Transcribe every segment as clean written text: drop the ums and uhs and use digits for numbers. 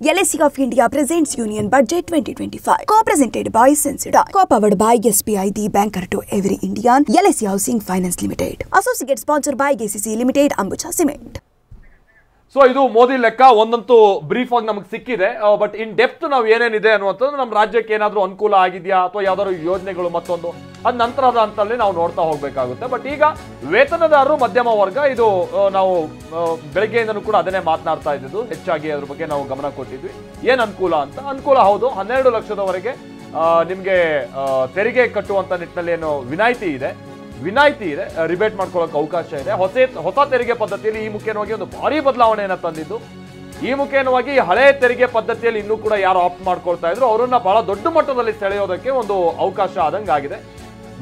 LIC of India presents Union Budget 2025. Co-presented by Sensodyne. Co-powered by SBI, the banker to every Indian. LIC Housing Finance Limited. Associate sponsored by KCC Limited, Ambuja Cement. So ಇದು ಮೋದಿ ಲೆಕ್ಕ ಒಂದಂತೂ brief ಆಗಿ ನಮಗೆ ಸಿಕ್ಕಿದೆ. But in depth ನಾವು ಏನೇನಿದೆ ಅನ್ನುವಂಥದ್ದು ನಮ್ಮ ರಾಜ್ಯಕ್ಕೆ ಏನಾದರೂ ಅನುಕೂಲ ಆಗಿದೆಯಾ ಅಥವಾ ಯಾವ್ದಾದ್ರು ಯೋಜನೆಗಳು ಮತ್ತೊಂದು ಅದು ನಂತರದ ಹಂತದಲ್ಲಿ ನಾವು ನೋಡ್ತಾ ಹೋಗಬೇಕಾಗುತ್ತೆ. ಬಟ್ ಈಗ ವೇತನದಾರರು ಮಧ್ಯಮ ವರ್ಗ ಇದು ನಾವು ಬೆಳಗ್ಗೆಯಿಂದನೂ ಕೂಡ ಅದನ್ನೇ ಮಾತನಾಡ್ತಾ ಇದ್ದಿದ್ದು, ಹೆಚ್ಚಾಗಿ ಅದ್ರ ಬಗ್ಗೆ ನಾವು ಗಮನ ಕೊಟ್ಟಿದ್ವಿ. ಏನು ಅನುಕೂಲ ಅಂತ? ಅನುಕೂಲ ಹೌದು, 12 ಲಕ್ಷದವರೆಗೆ ನಿಮಗೆ ತೆರಿಗೆ ಕಟ್ಟುವಂಥ ನಿಟ್ಟಿನಲ್ಲಿ ಏನು ವಿನಾಯಿತಿ ಇದೆ, ರಿಬೇಟ್ ಮಾಡ್ಕೊಳ್ಳೋಕೆ ಅವಕಾಶ ಇದೆ. ಹೊಸ ತೆರಿಗೆ ಪದ್ಧತಿಯಲ್ಲಿ ಈ ಮುಖೇನವಾಗಿ ಒಂದು ಭಾರಿ ಬದಲಾವಣೆಯನ್ನು ತಂದಿದ್ದು. ಈ ಮುಖೇನವಾಗಿ ಹಳೆ ತೆರಿಗೆ ಪದ್ಧತಿಯಲ್ಲಿ ಇನ್ನೂ ಕೂಡ ಯಾರು ಆಪ್ಟ್ ಮಾಡ್ಕೊಳ್ತಾ ಇದ್ರು ಅವರನ್ನ ಬಹಳ ದೊಡ್ಡ ಮಟ್ಟದಲ್ಲಿ ಸೆಳೆಯೋದಕ್ಕೆ ಒಂದು ಅವಕಾಶ ಆದಂಗೆ ಆಗಿದೆ.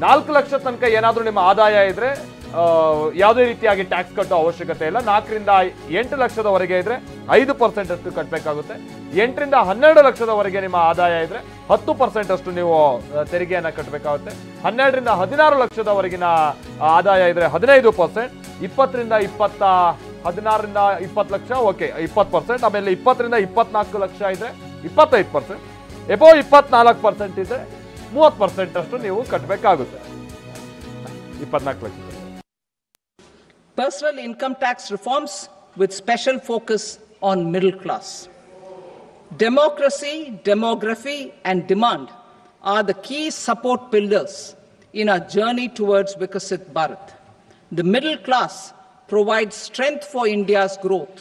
4 ಲಕ್ಷ ತನಕ ಏನಾದರೂ ನಿಮ್ಮ ಆದಾಯ ಇದ್ರೆ ಯಾವುದೇ ರೀತಿಯಾಗಿ ಟ್ಯಾಕ್ಸ್ ಕಟ್ಟೋ ಅವಶ್ಯಕತೆ ಇಲ್ಲ. 4 ರಿಂದ 8 ಲಕ್ಷದವರೆಗೆ ಇದ್ರೆ 5% ಅಷ್ಟು ಕಟ್ಟಬೇಕಾಗುತ್ತೆ. 8 ರಿಂದ 12 ಲಕ್ಷದವರೆಗೆ ನಿಮ್ಮ ಆದಾಯ ಇದ್ರೆ 10% ಅಷ್ಟು ನೀವು ತೆರಿಗೆಯನ್ನ ಕಟ್ಟಬೇಕಾಗುತ್ತೆ. 12 ರಿಂದ 16 ಲಕ್ಷದವರೆಗಿನ ಆದಾಯ ಇದ್ರೆ 15%, 20 ರಿಂದ 16 ರಿಂದ 20 ಲಕ್ಷ ಓಕೆ 20%, ಆಮೇಲೆ 20 ರಿಂದ 24 ಲಕ್ಷ ಇದ್ರೆ 25%, ಎಬೋ 24% ಇದ್ರೆ 30% ಅಷ್ಟು ನೀವು ಕಟ್ಟಬೇಕಾಗುತ್ತೆ. 24 lakh. Personal income tax reforms with special focus on middle class. Democracy, demography, and demand are the key support pillars in our journey towards Vikasit Bharat. The middle class provides strength for India's growth.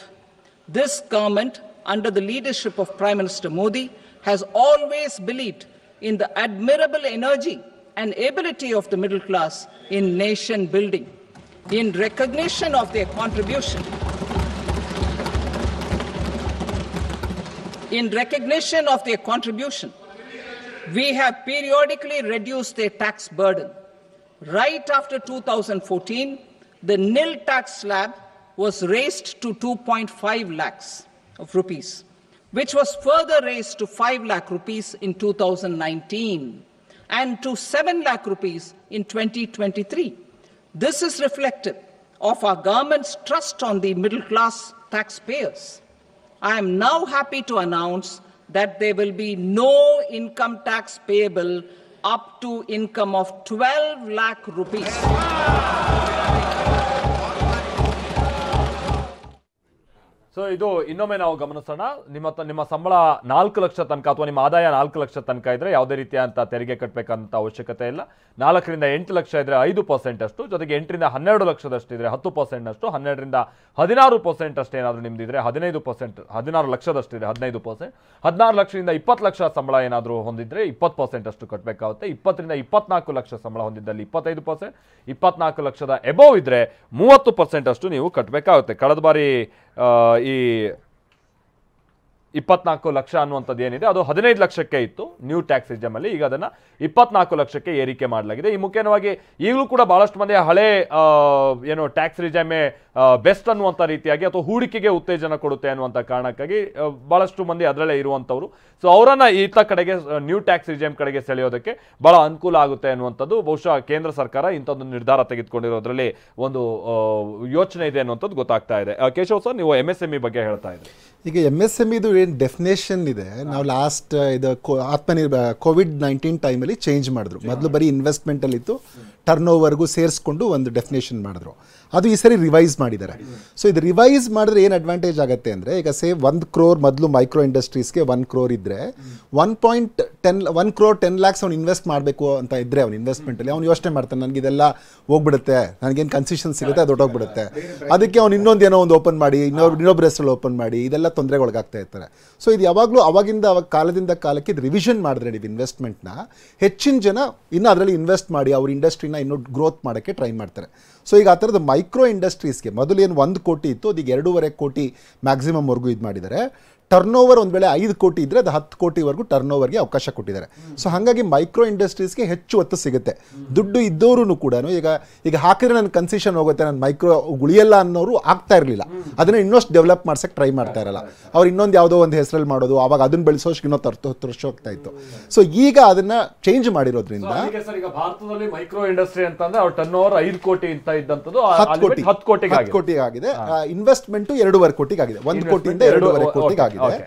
This government, under the leadership of Prime Minister Modi, has always believed in the admirable energy and ability of the middle class in nation building. In recognition of their contribution, we have periodically reduced their tax burden. Right after 2014, the nil tax slab was raised to 2.5 lakhs of rupees, which was further raised to 5 lakh rupees in 2019 and to 7 lakh rupees in 2023. This is reflective of our government's trust on the middle class taxpayers. I am now happy to announce that there will be no income tax payable up to income of 12 lakh rupees. So ಇದು ಇನ್ನೊಮ್ಮೆ ನಾವು ಗಮನಿಸೋಣ. ನಿಮ್ಮ ಸಂಬಳ 4 ಲಕ್ಷ ತನಕ ಅಥವಾ ನಿಮ್ಮ ಆದಾಯ 4 ಲಕ್ಷ ತನಕ ಇದ್ರೆ ಯಾವುದೇ ರೀತಿಯಂತ ತೆರಿಗೆ ಕಟ್ಟಬೇಕಂತ ಅವಶ್ಯಕತೆ ಇಲ್ಲ. 4 ರಿಂದ 8 ಲಕ್ಷ ಇದ್ರೆ 5% ಅಷ್ಟು, ಜೊತೆಗೆ 8 ರಿಂದ 12 ಲಕ್ಷದಷ್ಟು ಇದ್ರೆ 10% ಅಷ್ಟು, 12 ರಿಂದ 16% ಅಷ್ಟು ಏನಾದರೂ ನಿಮ್ದಿದ್ರೆ 15%, 16 ಲಕ್ಷದಷ್ಟು ಇದ್ರೆ 15%, 16 ಲಕ್ಷದಿಂದ 20 ಲಕ್ಷ ಸಂಬಳ ಏನಾದರೂ ಹೊಂದಿದ್ರೆ 20% ಅಷ್ಟು ಕಟ್ಟಬೇಕಾಗುತ್ತೆ. 20 ರಿಂದ 24 ಲಕ್ಷ ಸಂಬಳ ಹೊಂದಿದ್ದಲ್ಲಿ 25%, 24 ಲಕ್ಷದ ಎಬೋವ್ ಇದ್ರೆ 30% ಅಷ್ಟು ನೀವು ಕಟ್ಟಬೇಕಾಗುತ್ತೆ. ಕಳೆದ ಬಾರಿ ಈ 24 ಲಕ್ಷ ಅನ್ನುವಂಥದ್ದು ಏನಿದೆ ಅದು 15 ಲಕ್ಷಕ್ಕೆ ಇತ್ತು ನ್ಯೂ ಟ್ಯಾಕ್ಸ್ ರಿಜಮ್ ಅಲ್ಲಿ. ಈಗ ಅದನ್ನ 24 ಲಕ್ಷಕ್ಕೆ ಏರಿಕೆ ಮಾಡಲಾಗಿದೆ. ಈ ಮುಖ್ಯವಾಗಿ ಈಗಲೂ ಕೂಡ ಬಹಳಷ್ಟು ಮಂದಿ ಹಳೆ ಏನು ಟ್ಯಾಕ್ಸ್ ರಿಜಮೇ ಬೆಸ್ಟ್ ಅನ್ನುವಂಥ ರೀತಿಯಾಗಿ ಅಥವಾ ಹೂಡಿಕೆಗೆ ಉತ್ತೇಜನ ಕೊಡುತ್ತೆ ಅನ್ನುವಂಥ ಕಾರಣಕ್ಕಾಗಿ ಬಹಳಷ್ಟು ಮಂದಿ ಅದರಲ್ಲೇ ಇರುವಂಥವ್ರು. ಸೊ ಅವರನ್ನ ಈತ ಕಡೆಗೆ ನ್ಯೂ ಟ್ಯಾಕ್ಸ್ ರಿಜಮ್ ಕಡೆಗೆ ಸೆಳೆಯೋದಕ್ಕೆ ಬಹಳ ಅನುಕೂಲ ಆಗುತ್ತೆ ಅನ್ನುವಂಥದ್ದು ಬಹುಶಃ ಕೇಂದ್ರ ಸರ್ಕಾರ ಇಂಥದ್ದು ನಿರ್ಧಾರ ತೆಗೆದುಕೊಂಡಿರೋದ್ರಲ್ಲಿ ಒಂದು ಯೋಚನೆ ಇದೆ ಅನ್ನುವಂಥದ್ದು ಗೊತ್ತಾಗ್ತಾ ಇದೆ. ಕೇಶವ್ ಸರ್, ನೀವು MSME ಬಗ್ಗೆ ಹೇಳ್ತಾ ಇದ್ರಿ. ಈಗ MSMEದು ಏನು ಡೆಫಿನೇಷನ್ ಇದೆ, ನಾವು ಲಾಸ್ಟ್ ಇದು COVID-19 ಟೈಮಲ್ಲಿ ಚೇಂಜ್ ಮಾಡಿದ್ರು. ಮೊದಲು ಬರೀ ಇನ್ವೆಸ್ಟ್ಮೆಂಟಲ್ಲಿ ಇತ್ತು, ಟರ್ನ್ ಓವರ್ಗೂ ಸೇರಿಸ್ಕೊಂಡು ಒಂದು ಡೆಫಿನೇಷನ್ ಮಾಡಿದ್ರು. ಅದು ಈ ಸರಿ ರಿವೈಸ್ ಮಾಡಿದ್ದಾರೆ. ಸೊ ಇದು ರಿವೈಸ್ ಮಾಡಿದ್ರೆ ಏನು ಅಡ್ವಾಂಟೇಜ್ ಆಗುತ್ತೆ ಅಂದರೆ, ಈಗ 1 crore ಮೊದಲು ಮೈಕ್ರೋ ಇಂಡಸ್ಟ್ರೀಸ್ಗೆ 1 crore ಇದ್ದರೆ 1 crore 10 lakhs ಅವ್ನು ಇನ್ವೆಸ್ಟ್ ಮಾಡಬೇಕು ಅಂತ ಇದ್ದರೆ ಅವ್ನು ಇನ್ವೆಸ್ಟ್ಮೆಂಟಲ್ಲಿ ಅವ್ನು ಯೋಚನೆ ಮಾಡ್ತಾನೆ, ನನಗೆ ಇದೆಲ್ಲ ಹೋಗ್ಬಿಡುತ್ತೆ, ನನಗೇನು ಕನ್ಸೆಷನ್ ಸಿಗುತ್ತೆ ಅದು ಹೊಟ್ಟೋಗ್ಬಿಡುತ್ತೆ, ಅದಕ್ಕೆ ಅವ್ನು ಇನ್ನೊಂದು ಏನೋ ಒಂದು ಓಪನ್ ಮಾಡಿ ಇನ್ನೊಬ್ಬರ ಹೆಸರಲ್ಲಿ ಓಪನ್ ಮಾಡಿ ಇದೆಲ್ಲ ತೊಂದರೆಗೊಳಗಾಗ್ತಾ ಇರ್ತಾರೆ. ಸೊ ಇದು ಯಾವಾಗಲೂ ಅವಾಗ ಕಾಲದಿಂದ ಕಾಲಕ್ಕೆ ಇದು ರಿವಿಷನ್ ಮಾಡಿದ್ರೆ ನೀವು ಇನ್ವೆಸ್ಟ್ಮೆಂಟ್ನ ಹೆಚ್ಚಿನ ಜನ ಇನ್ನು ಅದರಲ್ಲಿ ಇನ್ವೆಸ್ಟ್ ಮಾಡಿ ಅವ್ರ ಇಂಡಸ್ಟ್ರಿನ ಇನ್ನೂ ಗ್ರೋತ್ ಮಾಡೋಕ್ಕೆ ಟ್ರೈ ಮಾಡ್ತಾರೆ. ಸೊ ಈಗ ಆ ಥರದ ಮೈಕ್ರೋ ಇಂಡಸ್ಟ್ರೀಸ್ಗೆ ಮೊದಲು ಏನು 1 ಕೋಟಿ ಇತ್ತು ಅದೀಗ 2.5 ಕೋಟಿ ಮ್ಯಾಕ್ಸಿಮಮ್ವರೆಗೂ ಇದು ಮಾಡಿದ್ದಾರೆ. ಟರ್ನ್ ಓವರ್ ಒಂದು ವೇಳೆ 5 ಕೋಟಿ ಇದ್ದರೆ ಅದು 10 ಕೋಟಿವರೆಗೂ ಟರ್ನ್ ಓವರ್ಗೆ ಅವಕಾಶ ಕೊಟ್ಟಿದ್ದಾರೆ. ಸೊ ಹಾಗಾಗಿ ಮೈಕ್ರೋ ಇಂಡಸ್ಟ್ರೀಸ್ಗೆ ಹೆಚ್ಚು ಒತ್ತು ಸಿಗುತ್ತೆ. ದುಡ್ಡು ಇದ್ದವರು ಕೂಡ ಈಗ ಹಾಕಿದ್ರೆ ನನ್ನ ಕನ್ಸೆಷನ್ ಹೋಗುತ್ತೆ, ನನ್ನ ಮೈಕ್ರೋ ಉಳಿಯಲ್ಲ ಅನ್ನೋರು ಆಗ್ತಾ ಇರಲಿಲ್ಲ. ಅದನ್ನು ಇನ್ನಷ್ಟು ಡೆವಲಪ್ ಮಾಡ್ಸಕ್ಕೆ ಟ್ರೈ ಮಾಡ್ತಾ ಇರಲ್ಲ. ಅವ್ರು ಇನ್ನೊಂದು ಯಾವುದೋ ಒಂದು ಹೆಸರಲ್ಲಿ ಮಾಡೋದು, ಆವಾಗ ಅದನ್ನು ಬೆಳೆಸೋಷ್ಟು ಇನ್ನೊಂದು 10 ವರ್ಷ ಹೋಗ್ತಾ ಇತ್ತು. ಸೊ ಈಗ ಅದನ್ನ ಚೇಂಜ್ ಮಾಡಿರೋದ್ರಿಂದ ಭಾರತದಲ್ಲಿ ಮೈಕ್ರೋ ಇಂಡಸ್ಟ್ರಿ ಅಂತಂದ್ರೆ ಅವ್ರ ಟರ್ನ್ ಓವರ್ 5 ಕೋಟಿ ಅಂತ ಇದ್ದಂಥದ್ದು 10 ಕೋಟಿಗೆ ಆಗಿದೆ. ಇನ್ವೆಸ್ಟ್ಮೆಂಟ್ 2.5 ಕೋಟಿಗೆ ಆಗಿದೆ. 1 ಕೋಟಿಯಿಂದ 2.5 ಕೋಟಿಗೆ ಆಗಿದೆ. ಇದೆ.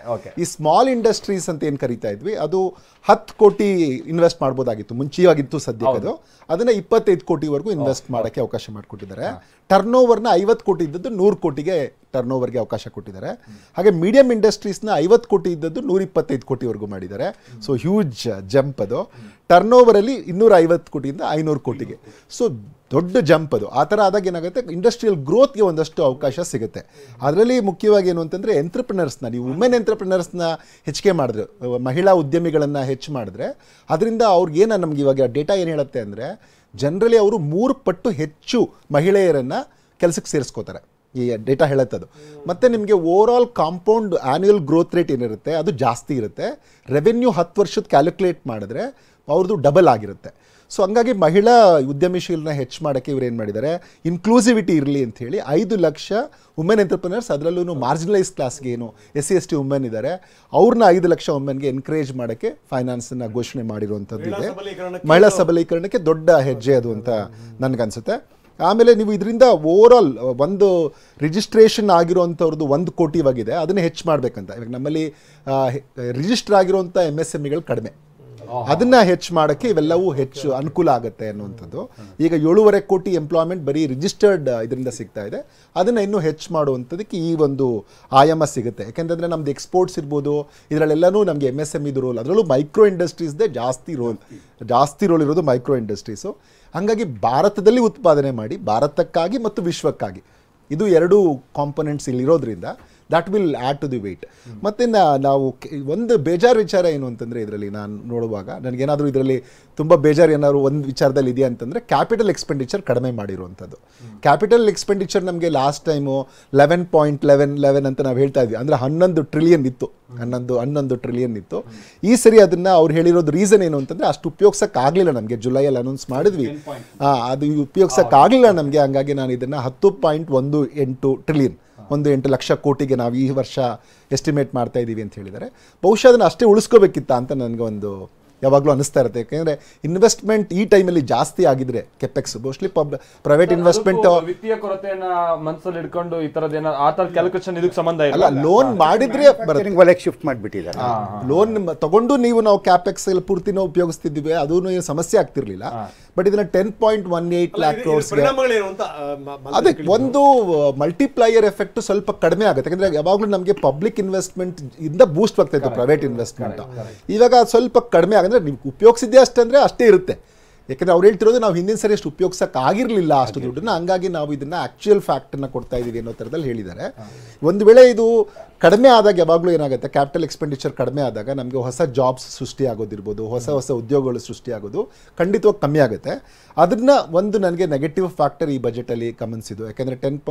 ಈ ಸ್ಮಾಲ್ ಇಂಡಸ್ಟ್ರೀಸ್ ಅಂತ ಏನ್ ಕರಿತಾ ಇದ್ವಿ, ಅದು 10 ಕೋಟಿ ಇನ್ವೆಸ್ಟ್ ಮಾಡ್ಬೋದಾಗಿತ್ತು ಮುಂಚೆಯಾಗಿತ್ತು, ಸದ್ಯಕ್ಕೆ ಅದನ್ನ 25 ಕೋಟಿವರೆಗೂ ಇನ್ವೆಸ್ಟ್ ಮಾಡಕ್ಕೆ ಅವಕಾಶ ಮಾಡಿಕೊಟ್ಟಿದ್ದಾರೆ. ಟರ್ನ್ ಓವರ್ನ 50 ಕೋಟಿ ಇದ್ದದ್ದು 100 ಕೋಟಿಗೆ ಟರ್ನ್ ಓವರ್ಗೆ ಅವಕಾಶ ಕೊಟ್ಟಿದ್ದಾರೆ. ಹಾಗೆ ಮೀಡಿಯಂ ಇಂಡಸ್ಟ್ರೀಸ್ನ 50 ಕೋಟಿ ಇದ್ದದ್ದು 125 ಕೋಟಿವರೆಗೂ ಮಾಡಿದ್ದಾರೆ. ಸೊ ಹ್ಯೂಜ್ ಜಂಪ್ ಅದು. ಟರ್ನ್ ಓವರ್ ಅಲ್ಲಿ 250 ಕೋಟಿಯಿಂದ 500 ಕೋಟಿಗೆ. ಸೊ ದೊಡ್ಡ ಜಂಪ್ ಅದು. ಆ ಥರ ಆದಾಗ ಏನಾಗುತ್ತೆ, ಇಂಡಸ್ಟ್ರಿಯಲ್ ಗ್ರೋತ್ಗೆ ಒಂದಷ್ಟು ಅವಕಾಶ ಸಿಗುತ್ತೆ. ಅದರಲ್ಲಿ ಮುಖ್ಯವಾಗಿ ಏನು ಅಂತಂದರೆ ಎಂಟ್ರಪ್ರಿನರ್ಸ್ನ, ನೀವು ವುಮೆನ್ ಎಂಟ್ರಪ್ರಿನರ್ಸ್ನ ಹೆಚ್ಚಿಗೆ ಮಾಡಿದ್ರೆ, ಮಹಿಳಾ ಉದ್ಯಮಿಗಳನ್ನು ಹೆಚ್ಚು ಮಾಡಿದ್ರೆ, ಅದರಿಂದ ಅವ್ರಿಗೇನು ನಮ್ಗೆ ಇವಾಗ ಡೇಟಾ ಏನು ಹೇಳುತ್ತೆ ಅಂದರೆ, ಜನರಲಿ ಅವರು 3 ಪಟ್ಟು ಹೆಚ್ಚು ಮಹಿಳೆಯರನ್ನು ಕೆಲಸಕ್ಕೆ ಸೇರಿಸ್ಕೋತಾರೆ. ಈ ಡೇಟಾ ಹೇಳುತ್ತದು. ಮತ್ತು ನಿಮಗೆ over all compound annual growth rate ಏನಿರುತ್ತೆ ಅದು ಜಾಸ್ತಿ ಇರುತ್ತೆ. ರೆವೆನ್ಯೂ 10 ವರ್ಷದ ಕ್ಯಾಲ್ಕುಲೇಟ್ ಮಾಡಿದ್ರೆ ಅವ್ರದ್ದು ಡಬಲ್ ಆಗಿರುತ್ತೆ. ಸೊ ಹಂಗಾಗಿ ಮಹಿಳಾ ಉದ್ಯಮಶೀಲನ ಹೆಚ್ಚು ಮಾಡೋಕ್ಕೆ ಇವ್ರು ಏನು ಮಾಡಿದ್ದಾರೆ, ಇನ್ಕ್ಲೂಸಿವಿಟಿ ಇರಲಿ ಅಂಥೇಳಿ 5 ಲಕ್ಷ ವುಮೆನ್ ಎಂಟರ್ಪ್ರಿನರ್ಸ್, ಅದರಲ್ಲೂ ಮಾರ್ಜಿನಲೈಸ್ ಕ್ಲಾಸ್ಗೆ ಏನು SC/ST ವುಮೆನ್ ಇದ್ದಾರೆ ಅವ್ರನ್ನ 5 ಲಕ್ಷ ವುಮೆನ್ಗೆ ಎನ್ಕರೇಜ್ ಮಾಡೋಕ್ಕೆ ಫೈನಾನ್ಸನ್ನು ಘೋಷಣೆ ಮಾಡಿರುವಂಥದ್ದು ಇದೆ. ಮಹಿಳಾ ಸಬಲೀಕರಣಕ್ಕೆ ದೊಡ್ಡ ಹೆಜ್ಜೆ ಅದು ಅಂತ ನನಗನ್ಸುತ್ತೆ. ಆಮೇಲೆ ನೀವು ಇದರಿಂದ ಓವರ್ ಆಲ್ ಒಂದು ರಿಜಿಸ್ಟ್ರೇಷನ್ ಆಗಿರೋವಂಥವ್ರದ್ದು 1 ಕೋಟಿವಾಗಿದೆ, ಅದನ್ನು ಹೆಚ್ಚು ಮಾಡಬೇಕಂತ. ಇವಾಗ ನಮ್ಮಲ್ಲಿ ರಿಜಿಸ್ಟರ್ ಆಗಿರೋವಂಥ MSMEಗಳು ಕಡಿಮೆ, ಅದನ್ನ ಹೆಚ್ಚು ಮಾಡೋಕ್ಕೆ ಇವೆಲ್ಲವೂ ಹೆಚ್ಚು ಅನುಕೂಲ ಆಗುತ್ತೆ ಅನ್ನುವಂಥದ್ದು. ಈಗ 7.5 ಕೋಟಿ ಎಂಪ್ಲಾಯ್ಮೆಂಟ್ ಬರೀ ರಿಜಿಸ್ಟರ್ಡ್ ಇದರಿಂದ ಸಿಗ್ತಾ ಇದೆ. ಅದನ್ನು ಇನ್ನೂ ಹೆಚ್ಚು ಮಾಡುವಂಥದ್ದಕ್ಕೆ ಈ ಒಂದು ಆಯಾಮ ಸಿಗುತ್ತೆ. ಯಾಕೆಂತಂದರೆ ನಮ್ದು ಎಕ್ಸ್ಪೋರ್ಟ್ಸ್ ಇರ್ಬೋದು, ಇದರಲ್ಲೆಲ್ಲನೂ ನಮಗೆ MSME ರೋಲ್, ಅದರಲ್ಲೂ ಮೈಕ್ರೋ ಇಂಡಸ್ಟ್ರೀಸ್ದೇ ಜಾಸ್ತಿ ರೋಲ್ ಇರೋದು ಮೈಕ್ರೋ ಇಂಡಸ್ಟ್ರೀಸು. ಹಾಗಾಗಿ ಭಾರತದಲ್ಲಿ ಉತ್ಪಾದನೆ ಮಾಡಿ ಭಾರತಕ್ಕಾಗಿ ಮತ್ತು ವಿಶ್ವಕ್ಕಾಗಿ, ಇದು 2 ಕಾಂಪೊನೆಂಟ್ಸ್ ಇಲ್ಲಿರೋದ್ರಿಂದ that will add to the weight. ಮತ್ತು ನಾವು ಒಂದು ಬೇಜಾರು ವಿಚಾರ ಏನು ಅಂತಂದರೆ, ಇದರಲ್ಲಿ ನಾನು ನೋಡುವಾಗ ನನಗೇನಾದರೂ ಇದರಲ್ಲಿ ತುಂಬ ಬೇಜಾರು ಏನಾದ್ರು ಒಂದು ವಿಚಾರದಲ್ಲಿ ಇದೆಯಾ ಅಂತಂದರೆ, ಕ್ಯಾಪಿಟಲ್ ಎಕ್ಸ್ಪೆಂಡಿಚರ್ ಕಡಿಮೆ ಮಾಡಿರುವಂಥದ್ದು. ಕ್ಯಾಪಿಟಲ್ ಎಕ್ಸ್ಪೆಂಡಿಚರ್ ನಮಗೆ ಲಾಸ್ಟ್ ಟೈಮು 11.11 ಅಂತ ನಾವು ಹೇಳ್ತಾ ಇದ್ವಿ, ಅಂದರೆ 11 ಟ್ರಿಲಿಯನ್ ಇತ್ತು, 11 ಟ್ರಿಲಿಯನ್ ಇತ್ತು. ಈ ಸರಿ ಅದನ್ನು ಅವ್ರು ಹೇಳಿರೋದು ರೀಸನ್ ಏನು ಅಂತಂದರೆ, ಅಷ್ಟು ಉಪಯೋಗಿಸೋಕ್ಕಾಗಲಿಲ್ಲ ನಮಗೆ. ಜುಲೈಯಲ್ಲಿ ಅನೌನ್ಸ್ ಮಾಡಿದ್ವಿ, ಅದು ಉಪಯೋಗಿಸೋಕ್ಕಾಗಲಿಲ್ಲ ನಮಗೆ. ಹಂಗಾಗಿ ನಾನು ಇದನ್ನು 10.18 ಟ್ರಿಲಿಯನ್, 8 ಲಕ್ಷ ಕೋಟಿಗೆ ನಾವು ಈ ವರ್ಷ ಎಸ್ಟಿಮೇಟ್ ಮಾಡ್ತಾ ಇದ್ದೀವಿ ಅಂತ ಹೇಳಿದ್ದಾರೆ. ಬಹುಶಃ ಅದನ್ನು ಅಷ್ಟೇ ಉಳಿಸ್ಕೋಬೇಕಿತ್ತ ಅಂತ ನನಗೆ ಒಂದು ಯಾವಾಗಲೂ ಅನಿಸ್ತಾ ಇರುತ್ತೆ. ಯಾಕೆಂದರೆ ಇನ್ವೆಸ್ಟ್ಮೆಂಟ್ ಈ ಟೈಮಲ್ಲಿ ಜಾಸ್ತಿ ಆಗಿದ್ರೆ ಕೆಪೆಕ್ಸ್, ಮೋಸ್ಟ್ಲಿ ಪ್ರೈವೇಟ್ ಇನ್ವೆಸ್ಟ್ಮೆಂಟ್, ವಿತ್ತೀಯ ಕೊರತೆಯನ್ನ ಮನಸ್ಸಲ್ಲಿ ಇಟ್ಕೊಂಡು ಈ ಥರದ ಆ ಥರ ಕ್ಯಾಲ್ಕುಲೇಷನ್ ಇದಕ್ಕೆ ಸಂಬಂಧ ಇಲ್ಲ. ಲೋನ್ ಮಾಡಿದ್ರೆ ವಲಯಕ್ಕೆ ಶಿಫ್ಟ್ ಮಾಡಿಬಿಟ್ಟಿದ್ದಾರೆ. ಲೋನ್ ತಗೊಂಡು ನಾವು ಕ್ಯಾಪೆಕ್ಸ್ ಎಲ್ಲ ಪೂರ್ತಿನ ಉಪಯೋಗಿಸ್ತಿದ್ದೀವಿ, ಅದೂ ಸಮಸ್ಯೆ ಆಗ್ತಿರ್ಲಿಲ್ಲ. ಬಟ್ ಇದನ್ನ 10.18 ಲ್ಯಾಕ್ ಕ್ರೋರ್ಸ್, ಅದಕ್ಕೆ ಒಂದು ಮಲ್ಟಿಪ್ಲೈಯರ್ ಎಫೆಕ್ಟ್ ಸ್ವಲ್ಪ ಕಡಿಮೆ ಆಗುತ್ತೆ. ಯಾಕಂದ್ರೆ ಯಾವಾಗಲೂ ನಮಗೆ ಪಬ್ಲಿಕ್ ಇನ್ವೆಸ್ಟ್ಮೆಂಟ್ ಇಂದ ಬೂಸ್ಟ್ ಆಗ್ತಾ ಇತ್ತು ಪ್ರೈವೇಟ್ ಇನ್ವೆಸ್ಟ್ಮೆಂಟ್. ಇವಾಗ ಸ್ವಲ್ಪ ಕಡಿಮೆ ಆಗಂದ್ರೆ ನೀವು ಉಪಯೋಗಿಸಿದ್ದೆ ಅಷ್ಟಂದ್ರೆ ಅಷ್ಟೇ ಇರುತ್ತೆ. ಯಾಕಂದರೆ ಅವ್ರು ಹೇಳ್ತಿರೋದು ನಾವು ಹಿಂದಿನ ಸರಿ ಅಷ್ಟು ಉಪಯೋಗಿಸೋಕೆ ಆಗಿರಲಿಲ್ಲ ಅಷ್ಟು ದುಡ್ಡನ್ನ, ಹಂಗಾಗಿ ನಾವು ಇದನ್ನು ಆ್ಯಕ್ಚುಯಲ್ ಫ್ಯಾಕ್ಟನ್ನು ಕೊಡ್ತಾ ಇದ್ದೀವಿ ಅನ್ನೋ ಥರದಲ್ಲಿ ಹೇಳಿದ್ದಾರೆ. ಒಂದು ವೇಳೆ ಇದು ಕಡಿಮೆ ಆದಾಗ ಯಾವಾಗಲೂ ಏನಾಗುತ್ತೆ, ಕ್ಯಾಪಿಟಲ್ ಎಕ್ಸ್ಪೆಂಡಿಚರ್ ಕಡಿಮೆ ಆದಾಗ ನಮಗೆ ಹೊಸ ಜಾಬ್ಸ್ ಸೃಷ್ಟಿ ಆಗೋದಿರ್ಬೋದು, ಹೊಸ ಉದ್ಯೋಗಗಳು ಸೃಷ್ಟಿಯಾಗೋದು ಖಂಡಿತವಾಗಿ ಕಮ್ಮಿ ಆಗುತ್ತೆ. ಅದನ್ನು ಒಂದು ನನಗೆ ನೆಗೆಟಿವ್ ಫ್ಯಾಕ್ಟರ್ ಈ ಬಜೆಟಲ್ಲಿ ಗಮನಿಸಿದ್ದು. ಯಾಕೆಂದರೆ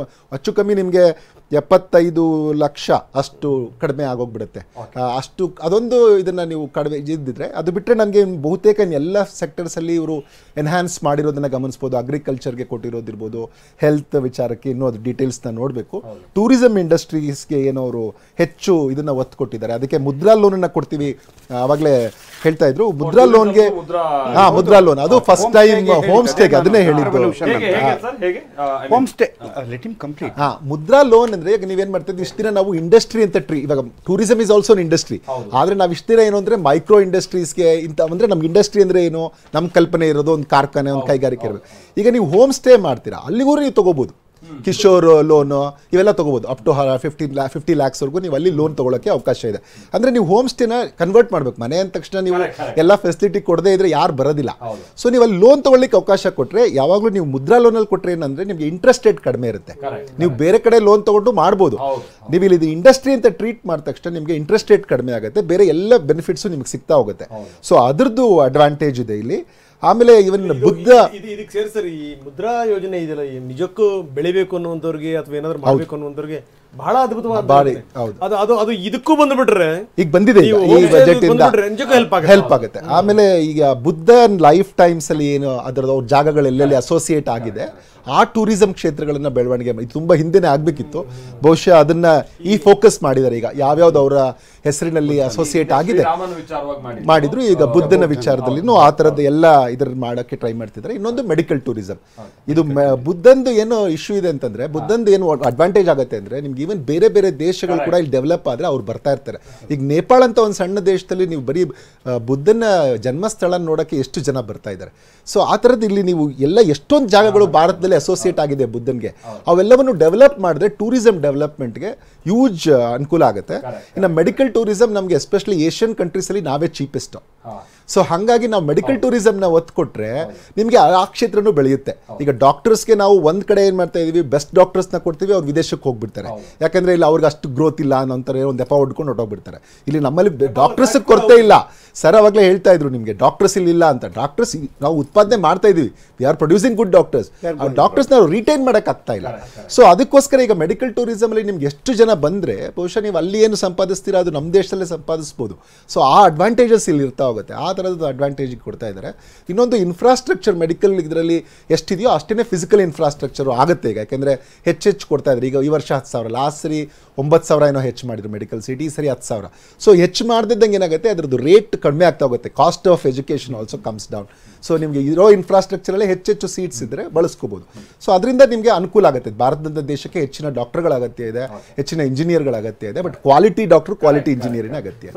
ಹೆಚ್ಚು ಕಮ್ಮಿ ನಿಮಗೆ 75 ಲಕ್ಷ ಅಷ್ಟು ಕಡಿಮೆ ಆಗೋಗ್ಬಿಡುತ್ತೆ. ಅಷ್ಟು ಅದೊಂದು ಇದನ್ನು ನೀವು ಕಡಿಮೆ ಇದ್ದಿದ್ರೆ, ಅದು ಬಿಟ್ಟರೆ ನನಗೆ ಬಹುತೇಕ ಎಲ್ಲ ಸೆಕ್ಟರ್ಸಲ್ಲಿ ಇವರು ಎನ್ಹ್ಯಾನ್ಸ್ ಮಾಡಿರೋದನ್ನು ಗಮನಿಸ್ಬೋದು. ಅಗ್ರಿಕಲ್ಚರ್ಗೆ ಕೊಟ್ಟಿರೋದಿರ್ಬೋದು, ಹೆಲ್ತ್ ವಿಚಾರಕ್ಕೆ ಇನ್ನೂ ಅದು ಡೀಟೇಲ್ಸ್ನ ನೋಡಬೇಕು. ಟೂರಿಸಂ ಇಂಡಸ್ಟ್ರೀಸ್ಗೆ ಏನೋ ಅವರು ಹೆಚ್ಚು ಇದನ್ನು ಒತ್ತು ಕೊಟ್ಟಿದ್ದಾರೆ. ಅದಕ್ಕೆ ಮುದ್ರಾ ಲೋನನ್ನು ಕೊಡ್ತೀವಿ, ಆವಾಗಲೇ ಹೇಳ್ತಾ ಇದ್ರು. ಮುದ್ರಾ ಲೋನ್ಗೆ ಮುದ್ರಾ ಲೋನ್ ಅದು ಫಸ್ಟ್ ಟೈಮ್ ಹೋಮ್ ಸ್ಟೇಗೆ ಅದನ್ನೇ ಹೇಳಿದ್ರು. Home stay let him complete. Mudra loan ಅಂದ್ರೆ ಈಗ ನೀವೇನ್ ಮಾಡ್ತಿದ್ವಿ, ಇಷ್ಟು ದಿನ ನಾವು ಇಂಡಸ್ಟ್ರಿ ಅಂತ ಇವಾಗ ಟೂರಿಸಂ ಇಸ್ ಆಲ್ಸೋ ಇಂಡಸ್ಟ್ರಿ, ಆದ್ರೆ ನಾವು ಇಷ್ಟು ದಿನ ಏನು ಅಂದ್ರೆ ಮೈಕ್ರೋ ಇಂಡಸ್ಟ್ರೀಸ್ಗೆ ಇಂತ ಅಂದ್ರೆ ನಮ್ಗೆ ಇಂಡಸ್ಟ್ರಿ ಅಂದ್ರೆ ಏನು, ನಮ್ಮ ಕಲ್ಪನೆ ಇರೋದು ಒಂದು ಕಾರ್ಖಾನೆ, ಒಂದು ಕೈಗಾರಿಕೆ ಇರಬೇಕು. ಈಗ ನೀವು ಹೋಮ್ ಸ್ಟೇ ಮಾಡ್ತೀರಾ, ಅಲ್ಲಿಗೂ ನೀವು ತಗೋಬಹುದು. ಕಿಶೋರ್ ಲೋನು ಇವೆಲ್ಲ ತಗೋಬಹುದು, ಅಪ್ ಟು 50 ಲ್ಯಾಕ್ಸ್ವರೆಗೂ ನೀವು ಅಲ್ಲಿ ಲೋನ್ ತಗೊಳ್ಳೋಕ್ಕೆ ಅವಕಾಶ ಇದೆ. ಅಂದರೆ ನೀವು ಹೋಮ್ ಸ್ಟೇನ ಕನ್ವರ್ಟ್ ಮಾಡಬೇಕು. ಮನೆ ಅಂದ ತಕ್ಷಣ ನೀವು ಎಲ್ಲ ಫೆಸಿಲಿಟಿ ಕೊಡದೇ ಇದ್ರೆ ಯಾರು ಬರೋದಿಲ್ಲ. ಸೊ ನೀವು ಅಲ್ಲಿ ಲೋನ್ ತಗೊಳ್ಳಿಕ್ಕೆ ಅವಕಾಶ ಕೊಟ್ಟರೆ, ಯಾವಾಗಲೂ ನೀವು ಮುದ್ರಾ ಲೋನಲ್ಲಿ ಕೊಟ್ಟರೆ ಏನಂದ್ರೆ ನಿಮಗೆ ಇಂಟ್ರೆಸ್ಟ್ ರೇಟ್ ಕಡಿಮೆ ಇರುತ್ತೆ. ನೀವು ಬೇರೆ ಕಡೆ ಲೋನ್ ತಗೊಂಡು ಮಾಡ್ಬೋದು. ನೀವು ಇಲ್ಲಿ ಇಂಡಸ್ಟ್ರಿ ಅಂತ ಟ್ರೀಟ್ ಮಾಡಿದ ತಕ್ಷಣ ನಿಮಗೆ ಇಂಟ್ರೆಸ್ಟ್ ರೇಟ್ ಕಡಿಮೆ ಆಗುತ್ತೆ, ಬೇರೆ ಎಲ್ಲ ಬೆನಿಫಿಟ್ಸು ನಿಮಗೆ ಸಿಗ್ತಾ ಹೋಗುತ್ತೆ. ಸೊ ಅದ್ರದ್ದು ಅಡ್ವಾಂಟೇಜ್ ಇದೆ ಇಲ್ಲಿ. ಆಮೇಲೆ ಇವನ್ ಬುದ್ಧ ಇದಕ್ಕೆ ಸೇರಿ ಸರ್, ಈ ಮುದ್ರಾ ಯೋಜನೆ ಇದೆಯಲ್ಲ, ನಿಜಕ್ಕೂ ಬೆಳಿಬೇಕು ಅನ್ನುವಂಥವ್ರಿಗೆ ಅಥವಾ ಏನಾದ್ರು ಮಾಡಬೇಕು ಅನ್ನುವಂಥವ್ರಿಗೆ ಬಹಳ ಅದ್ಭುತವಾದ ಅದು ಇದಕ್ಕೂ ಬಂದ್ಬಿಟ್ರೆ, ಈಗ ಬಂದಿದೆ ಈ ಬಜೆಟ್ ಇಂದ ಹೆಲ್ಪ್ ಆಗುತ್ತೆ. ಆಮೇಲೆ ಈಗ ಬುದ್ಧ ಲೈಫ್ ಟೈಮ್ಸ್ ಅಲ್ಲಿ ಏನು ಅದರ ಜಾಗಗಳೆಲ್ಲೆಲ್ಲಿ ಅಸೋಸಿಯೇಟ್ ಆಗಿದೆ, ಆ ಟೂರಿಸಂ ಕ್ಷೇತ್ರಗಳನ್ನ ಬೆಳವಣಿಗೆ ತುಂಬಾ ಹಿಂದೆನೇ ಆಗ್ಬೇಕಿತ್ತು. ಬಹುಶಃ ಅದನ್ನ ಈ ಫೋಕಸ್ ಮಾಡಿದ್ದಾರೆ. ಈಗ ಯಾವ್ಯಾವ್ದು ಅವರ ಹೆಸರಿನಲ್ಲಿ ಅಸೋಸಿಯೇಟ್ ಆಗಿದೆ ಮಾಡಿದ್ರು, ಈಗ ಬುದ್ಧನ ವಿಚಾರದಲ್ಲಿನೂ ಆ ತರದ ಎಲ್ಲ ಇದರ ಮಾಡಕ್ಕೆ ಟ್ರೈ ಮಾಡ್ತಿದ್ದಾರೆ. ಇನ್ನೊಂದು ಮೆಡಿಕಲ್ ಟೂರಿಸಂ. ಇದು ಬುದ್ಧಂದು ಏನು ಇಶ್ಯೂ ಇದೆ ಅಂತಂದ್ರೆ, ಬುದ್ಧಂದು ಏನು ಅಡ್ವಾಂಟೇಜ್ ಆಗುತ್ತೆ ಅಂದ್ರೆ, ನಿಮ್ಗೆ ಈವನ್ ಬೇರೆ ಬೇರೆ ದೇಶಗಳು ಕೂಡ ಇಲ್ಲಿ ಡೆವಲಪ್ ಆದರೆ ಅವ್ರು ಬರ್ತಾ ಇರ್ತಾರೆ. ಈಗ ನೇಪಾಳ ಅಂತ ಒಂದು ಸಣ್ಣ ದೇಶದಲ್ಲಿ ನೀವು ಬರೀ ಬುದ್ಧನ ಜನ್ಮಸ್ಥಳ ನೋಡೋಕ್ಕೆ ಎಷ್ಟು ಜನ ಬರ್ತಾ ಇದ್ದಾರೆ. ಸೊ ಆ ಥರದ್ದು ಇಲ್ಲಿ ನೀವು ಎಲ್ಲ ಎಷ್ಟೊಂದು ಜಾಗಗಳು ಭಾರತದಲ್ಲಿ ಅಸೋಸಿಯೇಟ್ ಆಗಿದೆ ಬುದ್ಧನ್ಗೆ, ಅವೆಲ್ಲವನ್ನು ಡೆವಲಪ್ ಮಾಡಿದ್ರೆ ಟೂರಿಸಂ ಡೆವಲಪ್ಮೆಂಟ್ಗೆ ಯೂಜ್ ಅನುಕೂಲ ಆಗುತ್ತೆ. ಇನ್ನು ಮೆಡಿಕಲ್ ಟೂರಿಸಂ ನಮಗೆ ಎಸ್ಪೆಷಲಿ ಏಷ್ಯನ್ ಕಂಟ್ರೀಸಲ್ಲಿ ನಾವೇ ಚೀಪೆಸ್ಟ್. ಸೊ ಹಾಗಾಗಿ ನಾವು ಮೆಡಿಕಲ್ ಟೂರಿಸಂನ ಒತ್ತು ಕೊಟ್ಟರೆ ನಿಮಗೆ ಆ ಕ್ಷೇತ್ರನೂ ಬೆಳೆಯುತ್ತೆ. ಈಗ ಡಾಕ್ಟರ್ಸ್ಗೆ ನಾವು ಒಂದು ಕಡೆ ಏನು ಮಾಡ್ತಾ ಇದೀವಿ, ಬೆಸ್ಟ್ ಡಾಕ್ಟರ್ಸ್ನ ಕೊಡ್ತೀವಿ, ಅವ್ರು ವಿದೇಶಕ್ಕೆ ಹೋಗ್ಬಿಡ್ತಾರೆ. ಯಾಕಂದರೆ ಇಲ್ಲಿ ಅವ್ರಿಗೆ ಅಷ್ಟು ಗ್ರೋತ್ ಇಲ್ಲ ಅನ್ನೋಂತಾರೆ ಒಂದು ದೆಪ ಹೊಡ್ಕೊಂಡು ಹೊಟ್ಟೋಗ್ಬಿಡ್ತಾರೆ. ಇಲ್ಲಿ ನಮ್ಮಲ್ಲಿ ಡಾಕ್ಟರ್ಸ್ ಕೊರತೆ ಇಲ್ಲ ಸರ್, ಅವಾಗಲೇ ಹೇಳ್ತಾ ಇದ್ರು ನಿಮಗೆ ಡಾಕ್ಟರ್ಸ್ ಇಲ್ಲ ಅಂತ. ಡಾಕ್ಟರ್ಸ್ ನಾವು ಉತ್ಪಾದನೆ ಮಾಡ್ತಾ ಇದೀವಿ, we are producing good doctors. ಆ ಡಾಕ್ಟರ್ಸ್ ನಾವು ರಿಟೈನ್ ಮಾಡೋಕ್ಕಾಗ್ತಾ ಇಲ್ಲ. ಸೊ ಅದಕ್ಕೋಸ್ಕರ ಈಗ ಮೆಡಿಕಲ್ ಟೂರಿಸಮಲ್ಲಿ ನಿಮ್ಗೆ ಎಷ್ಟು ಜನ ಬಂದರೆ ಬಹುಶಃ ನೀವು ಅಲ್ಲಿ ಏನು ಸಂಪಾದಿಸ್ತೀರಾ ಅದು ನಮ್ಮ ದೇಶದಲ್ಲೇ ಸಂಪಾದಿಸ್ಬೋದು. ಸೊ ಆ ಅಡ್ವಾಂಟೇಜಸ್ ಇಲ್ಲಿ ಇರ್ತಾ ಹೋಗುತ್ತೆ. ಆ ಥರದ ಅಡ್ವಾಂಟೇಜ್ ಕೊಡ್ತಾ ಇದ್ದಾರೆ. ಇನ್ನೊಂದು ಇನ್ಫ್ರಾಸ್ಟ್ರಕ್ಚರ್ ಮೆಡಿಕಲ್ ಇದರಲ್ಲಿ ಎಷ್ಟಿದೆಯೋ ಅಷ್ಟೇ ಫಿಸಿಕಲ್ ಇನ್ಫ್ರಾಸ್ಟ್ರಕ್ಚರು ಆಗುತ್ತೆ ಈಗ. ಯಾಕೆಂದರೆ ಹೆಚ್ಚು ಕೊಡ್ತಾ ಇದ್ದಾರೆ. ಈಗ ಈ ವರ್ಷ 10,000, ಲಾಸ್ಟ್ ಸರಿ 9,000 ಏನೋ ಹೆಚ್ಚು ಮಾಡಿದ್ರು ಮೆಡಿಕಲ್ ಸೀಟ್, ಈ ಸರಿ 10,000. ಸೊ ಹೆಚ್ಚು ಮಾಡ್ದಿದ್ದಂಗೆ ಏನಾಗುತ್ತೆ, ಅದರದ್ದು ರೇಟ್ ಕಡಿಮೆ ಆಗ್ತಾ ಹೋಗುತ್ತೆ. Cost of education also comes down. So ನಿಮಗೆ ಇರೋ ಇನ್ಫ್ರಾಸ್ಟ್ರಕ್ಚರಲ್ಲೇ ಹೆಚ್ಚು ಸೀಟ್ಸ್ ಇದ್ದರೆ ಬಳಸ್ಕೋಬೋದು. ಸೊ ಅದರಿಂದ ನಿಮಗೆ ಅನುಕೂಲ ಆಗುತ್ತೆ. ಭಾರತದ ದೇಶಕ್ಕೆ ಹೆಚ್ಚಿನ ಡಾಕ್ಟರ್ಗಳ ಅಗತ್ಯ ಇದೆ, ಹೆಚ್ಚಿನ ಇಂಜಿನಿಯರ್ಗಳ ಅಗತ್ಯ ಇದೆ. ಬಟ್ ಕ್ವಾಲಿಟಿ ಡಾಕ್ಟರ್, ಕ್ವಾಲಿಟಿ ಇಂಜಿನಿಯರಿನ ಅಗತ್ಯ.